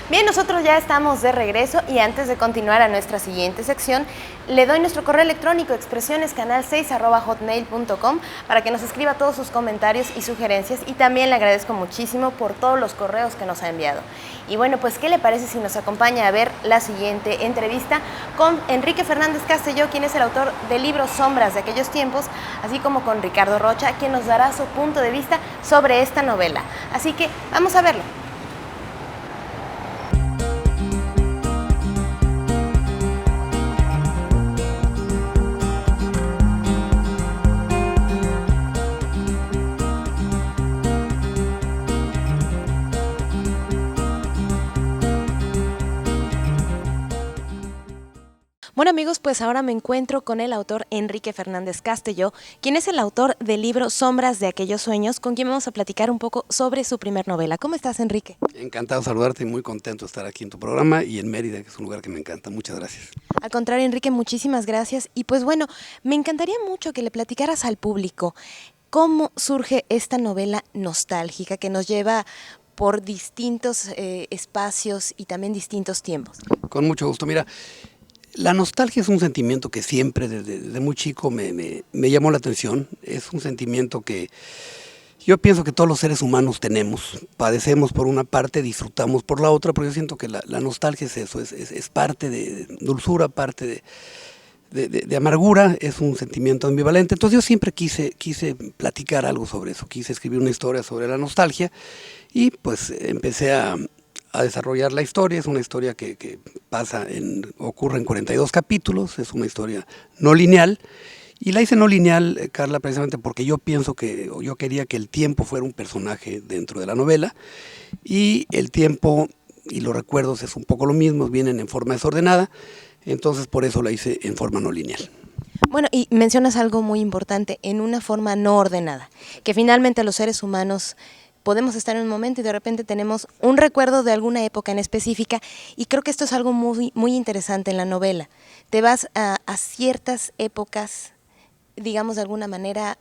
Bien, nosotros ya estamos de regreso y antes de continuar a nuestra siguiente sección, le doy nuestro correo electrónico expresionescanal6@hotmail.com para que nos escriba todos sus comentarios y sugerencias, y también le agradezco muchísimo por todos los correos que nos ha enviado. Y bueno, pues ¿qué le parece si nos acompaña a ver la siguiente entrevista con Enrique Fernández Castelló, quien es el autor del libro Sombras de aquellos tiempos, así como con Ricardo Rocha, quien nos dará su punto de vista sobre esta novela? Así que vamos a verlo. Bueno amigos, pues ahora me encuentro con el autor Enrique Fernández Castelló, quien es el autor del libro Sombras de aquellos sueños, con quien vamos a platicar un poco sobre su primer novela. ¿Cómo estás, Enrique? Encantado de saludarte y muy contento de estar aquí en tu programa y en Mérida, que es un lugar que me encanta. Muchas gracias. Al contrario, Enrique, muchísimas gracias. Y pues bueno, me encantaría mucho que le platicaras al público cómo surge esta novela nostálgica que nos lleva por distintos espacios y también distintos tiempos. Con mucho gusto. Mira, la nostalgia es un sentimiento que siempre desde muy chico me llamó la atención. Es un sentimiento que yo pienso que todos los seres humanos tenemos. Padecemos por una parte, disfrutamos por la otra, pero yo siento que la nostalgia es eso, es parte de dulzura, parte de amargura, es un sentimiento ambivalente. Entonces yo siempre quise platicar algo sobre eso, quise escribir una historia sobre la nostalgia y pues empecé a desarrollar la historia. Es una historia que ocurre en 42 capítulos, es una historia no lineal, y la hice no lineal, Carla, precisamente porque yo quería que el tiempo fuera un personaje dentro de la novela, y el tiempo y los recuerdos es un poco lo mismo, vienen en forma desordenada, entonces por eso la hice en forma no lineal. Bueno, y mencionas algo muy importante, en una forma no ordenada, que finalmente los seres humanos podemos estar en un momento y de repente tenemos un recuerdo de alguna época en específica, y creo que esto es algo muy, muy interesante en la novela. Te vas a ciertas épocas, digamos de alguna manera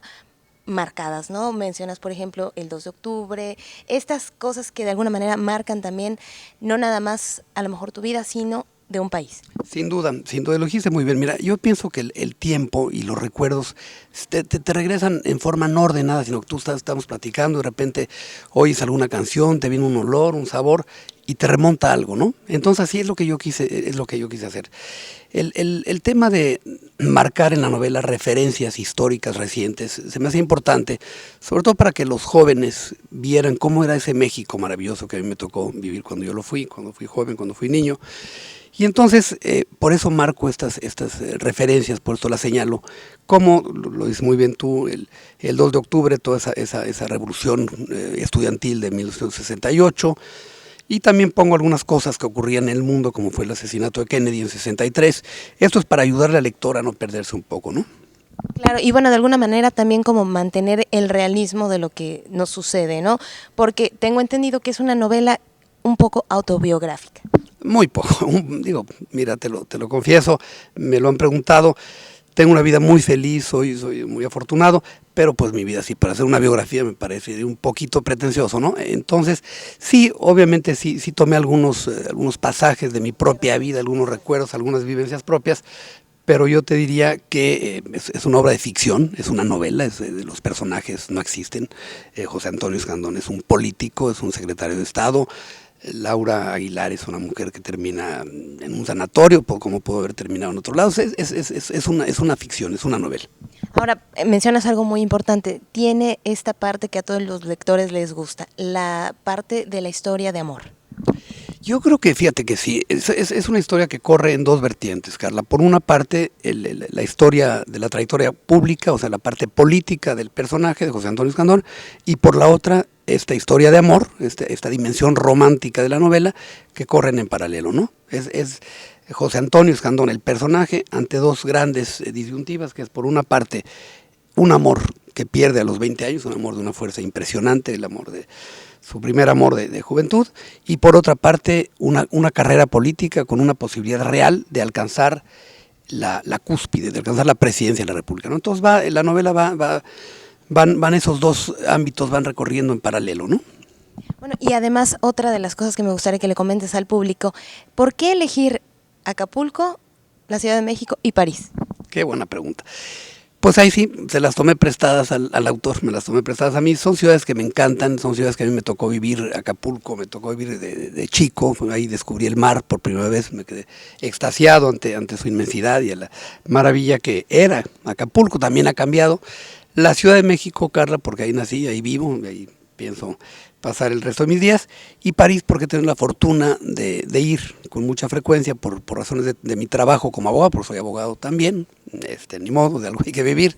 marcadas, ¿no? Mencionas, por ejemplo, el 2 de octubre, estas cosas que de alguna manera marcan también, no nada más a lo mejor tu vida, sino de un país. Sin duda, lo dijiste muy bien. Mira, yo pienso que el tiempo y los recuerdos te regresan en forma no ordenada, sino que estamos platicando, de repente oyes alguna canción, te viene un olor, un sabor, y te remonta a algo, ¿no? Entonces así es lo que yo quise hacer. El tema de marcar en la novela referencias históricas recientes se me hace importante, sobre todo para que los jóvenes vieran cómo era ese México maravilloso que a mí me tocó vivir cuando cuando fui joven, cuando fui niño. Y entonces, por eso marco estas referencias, por esto las señalo, como lo dices muy bien tú, el 2 de octubre, toda esa revolución estudiantil de 1968, y también pongo algunas cosas que ocurrían en el mundo, como fue el asesinato de Kennedy en 63. Esto es para ayudarle al lector a no perderse un poco, ¿no? Claro, y bueno, de alguna manera también como mantener el realismo de lo que nos sucede, ¿no? Porque tengo entendido que es una novela un poco autobiográfica. Muy poco, digo, mira, te lo confieso, me lo han preguntado, tengo una vida muy feliz, soy muy afortunado, pero pues mi vida sí, para hacer una biografía me parece un poquito pretencioso, ¿no? Entonces, sí, obviamente sí tomé algunos pasajes de mi propia vida, algunos recuerdos, algunas vivencias propias, pero yo te diría que es una obra de ficción, es una novela, los personajes no existen. José Antonio Escandón es un político, es un secretario de Estado. Laura Aguilar es una mujer que termina en un sanatorio, como pudo haber terminado en otro lado. Es una ficción, es una novela. Ahora, mencionas algo muy importante, tiene esta parte que a todos los lectores les gusta, la parte de la historia de amor. Yo creo que, fíjate que sí, es una historia que corre en dos vertientes, Carla. Por una parte, la historia de la trayectoria pública, o sea, la parte política del personaje de José Antonio Escandón, y por la otra, esta historia de amor, esta dimensión romántica de la novela, que corren en paralelo, ¿no? Es José Antonio Escandón, el personaje, ante dos grandes disyuntivas, que es por una parte un amor que pierde a los 20 años, un amor de una fuerza impresionante, el amor de su primer amor de juventud, y por otra parte una carrera política con una posibilidad real de alcanzar la cúspide, de alcanzar la presidencia de la República, ¿no? Entonces la novela van esos dos ámbitos, van recorriendo en paralelo, ¿no? Bueno, y además otra de las cosas que me gustaría que le comentes al público, ¿por qué elegir Acapulco, la Ciudad de México y París? Qué buena pregunta. Pues ahí sí, se las tomé prestadas al autor, me las tomé prestadas a mí. Son ciudades que me encantan, son ciudades que a mí me tocó vivir. Acapulco me tocó vivir de chico, ahí descubrí el mar por primera vez, me quedé extasiado ante su inmensidad y a la maravilla que era. Acapulco también ha cambiado. La Ciudad de México, Carla, porque ahí nací, ahí vivo, ahí pienso pasar el resto de mis días, y París porque tengo la fortuna de ir con mucha frecuencia por razones de mi trabajo como abogado, porque soy abogado también, ni modo, de algo hay que vivir.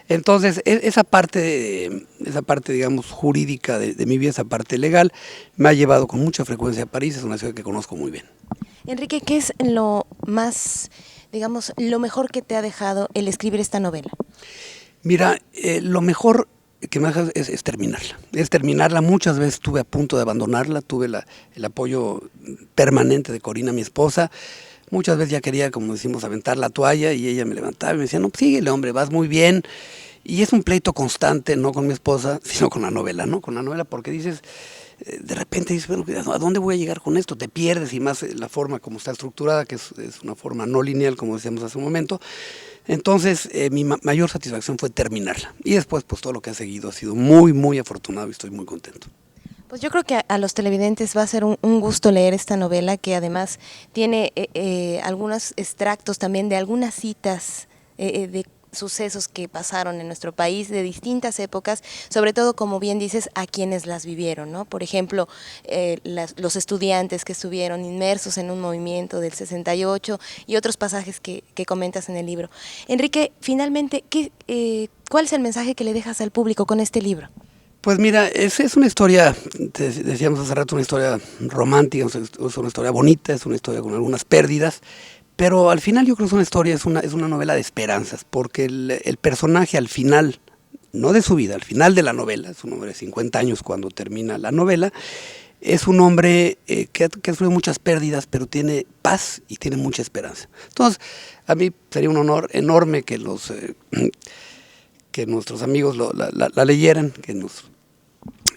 Entonces, esa parte, digamos, jurídica de mi vida, esa parte legal, me ha llevado con mucha frecuencia a París, es una ciudad que conozco muy bien. Enrique, ¿qué es lo más, digamos, lo mejor que te ha dejado el escribir esta novela? Mira, lo mejor que me deja es terminarla. Es terminarla. Muchas veces estuve a punto de abandonarla, tuve el apoyo permanente de Corina, mi esposa. Muchas veces ya quería, como decimos, aventar la toalla y ella me levantaba y me decía, no, síguele, hombre, vas muy bien. Y es un pleito constante, no con mi esposa, sino con la novela, ¿no? Con la novela, porque dices, de repente dices, bueno, ¿a dónde voy a llegar con esto? Te pierdes, y más la forma como está estructurada, que es una forma no lineal, como decíamos hace un momento. Entonces, mi mayor satisfacción fue terminarla. Y después, pues todo lo que ha seguido ha sido muy, muy afortunado y estoy muy contento. Pues yo creo que a los televidentes va a ser un gusto leer esta novela, que además tiene algunos extractos también de algunas citas de sucesos que pasaron en nuestro país de distintas épocas, sobre todo, como bien dices, a quienes las vivieron, ¿no? Por ejemplo, los estudiantes que estuvieron inmersos en un movimiento del 68 y otros pasajes que comentas en el libro. Enrique, finalmente, ¿cuál es el mensaje que le dejas al público con este libro? Pues mira, es una historia, decíamos hace rato, una historia romántica, es una historia bonita, es una historia con algunas pérdidas, pero al final yo creo que es una historia, es una novela de esperanzas, porque el personaje al final, no de su vida, al final de la novela, es un hombre de 50 años cuando termina la novela, es un hombre que ha sufrido muchas pérdidas, pero tiene paz y tiene mucha esperanza. Entonces, a mí sería un honor enorme que nuestros amigos la leyeran,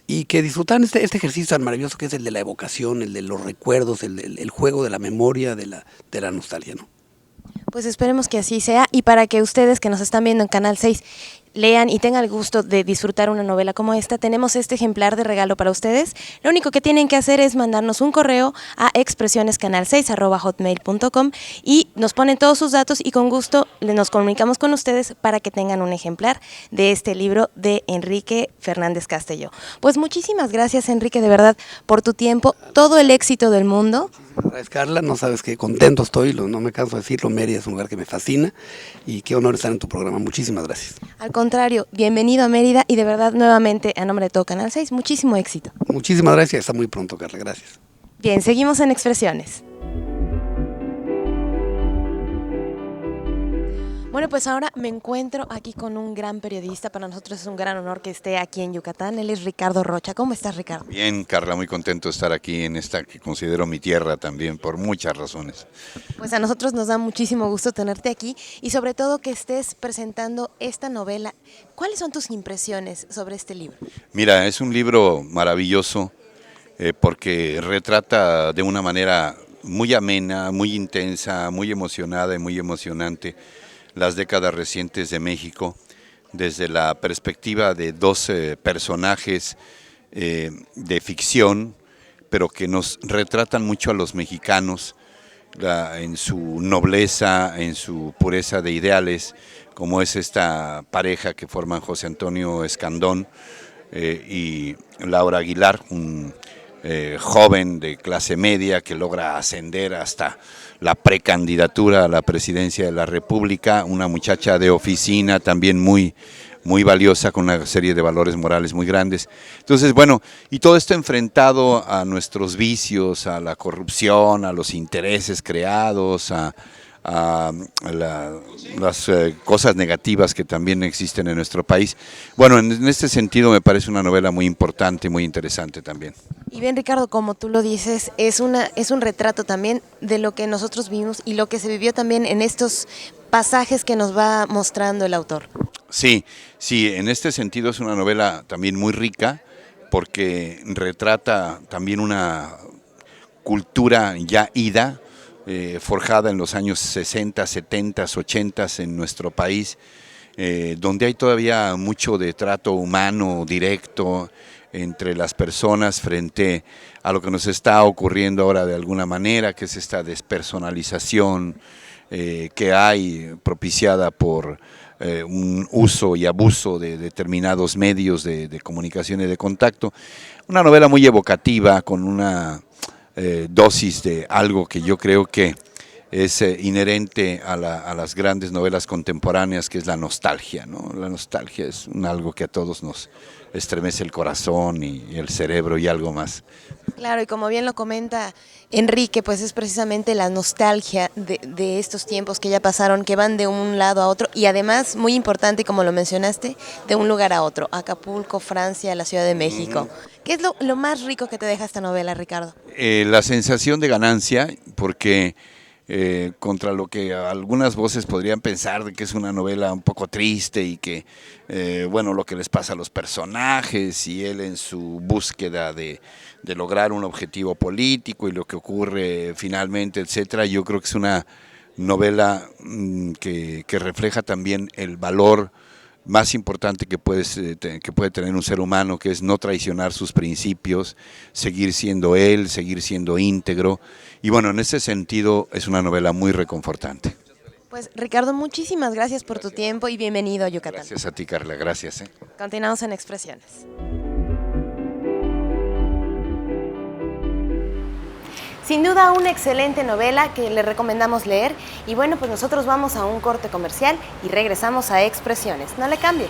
y que disfrutaran este ejercicio tan maravilloso que es el de la evocación, el de los recuerdos, el juego de la memoria, de la nostalgia, ¿no? Pues esperemos que así sea, y para que ustedes que nos están viendo en Canal 6 lean y tengan el gusto de disfrutar una novela como esta, tenemos este ejemplar de regalo para ustedes. Lo único que tienen que hacer es mandarnos un correo a expresionescanal6@hotmail.com y nos ponen todos sus datos y con gusto nos comunicamos con ustedes para que tengan un ejemplar de este libro de Enrique Fernández Castelló. Pues muchísimas gracias, Enrique, de verdad, por tu tiempo, todo el éxito del mundo. Gracias, Carla, no sabes qué contento estoy, no me canso de decirlo, Mérida es un lugar que me fascina y qué honor estar en tu programa, muchísimas gracias. Al contrario, bienvenido a Mérida y de verdad nuevamente a nombre de todo Canal 6, muchísimo éxito. Muchísimas gracias, hasta muy pronto, Carla, gracias. Bien, seguimos en Expresiones. Bueno, pues ahora me encuentro aquí con un gran periodista. Para nosotros es un gran honor que esté aquí en Yucatán. Él es Ricardo Rocha. ¿Cómo estás, Ricardo? Bien, Carla, muy contento de estar aquí en esta que considero mi tierra también, por muchas razones. Pues a nosotros nos da muchísimo gusto tenerte aquí y sobre todo que estés presentando esta novela. ¿Cuáles son tus impresiones sobre este libro? Mira, es un libro maravilloso porque retrata de una manera muy amena, muy intensa, muy emocionada y muy emocionante las décadas recientes de México, desde la perspectiva de dos personajes de ficción, pero que nos retratan mucho a los mexicanos en su nobleza, en su pureza de ideales, como es esta pareja que forman José Antonio Escandón y Laura Aguilar, un joven de clase media que logra ascender hasta la precandidatura a la presidencia de la República, una muchacha de oficina también muy valiosa, con una serie de valores morales muy grandes. Entonces, bueno, y todo esto enfrentado a nuestros vicios, a la corrupción, a los intereses creados, a las cosas negativas que también existen en nuestro país. Bueno, en este sentido me parece una novela muy importante y muy interesante también. Y bien, Ricardo, como tú lo dices, es un retrato también de lo que nosotros vimos y lo que se vivió también en estos pasajes que nos va mostrando el autor. Sí, en este sentido es una novela también muy rica, porque retrata también una cultura ya ida, forjada en los años 60, 70, 80 en nuestro país, donde hay todavía mucho de trato humano, directo, entre las personas frente a lo que nos está ocurriendo ahora de alguna manera, que es esta despersonalización que hay propiciada por un uso y abuso de determinados medios de comunicación y de contacto. Una novela muy evocativa, con una dosis de algo que yo creo que es inherente a las grandes novelas contemporáneas, que es la nostalgia, ¿no? La nostalgia es algo que a todos nos estremece el corazón y el cerebro y algo más. Claro, y como bien lo comenta Enrique, pues es precisamente la nostalgia de estos tiempos que ya pasaron, que van de un lado a otro, y además, muy importante, como lo mencionaste, de un lugar a otro, Acapulco, Francia, la Ciudad de México. ¿Qué es lo más rico que te deja esta novela, Ricardo? La sensación de ganancia, porque contra lo que algunas voces podrían pensar de que es una novela un poco triste y que, bueno, lo que les pasa a los personajes y él en su búsqueda de lograr un objetivo político y lo que ocurre finalmente, etcétera, yo creo que es una novela que refleja también el valor más importante que puede tener un ser humano, que es no traicionar sus principios, seguir siendo él, seguir siendo íntegro. Y bueno, en ese sentido es una novela muy reconfortante. Pues Ricardo, muchísimas gracias por tu tiempo y bienvenido a Yucatán. Gracias a ti, Carla, gracias. Continuamos en Expresiones. Sin duda una excelente novela que le recomendamos leer, y bueno, pues nosotros vamos a un corte comercial y regresamos a Expresiones. No le cambie.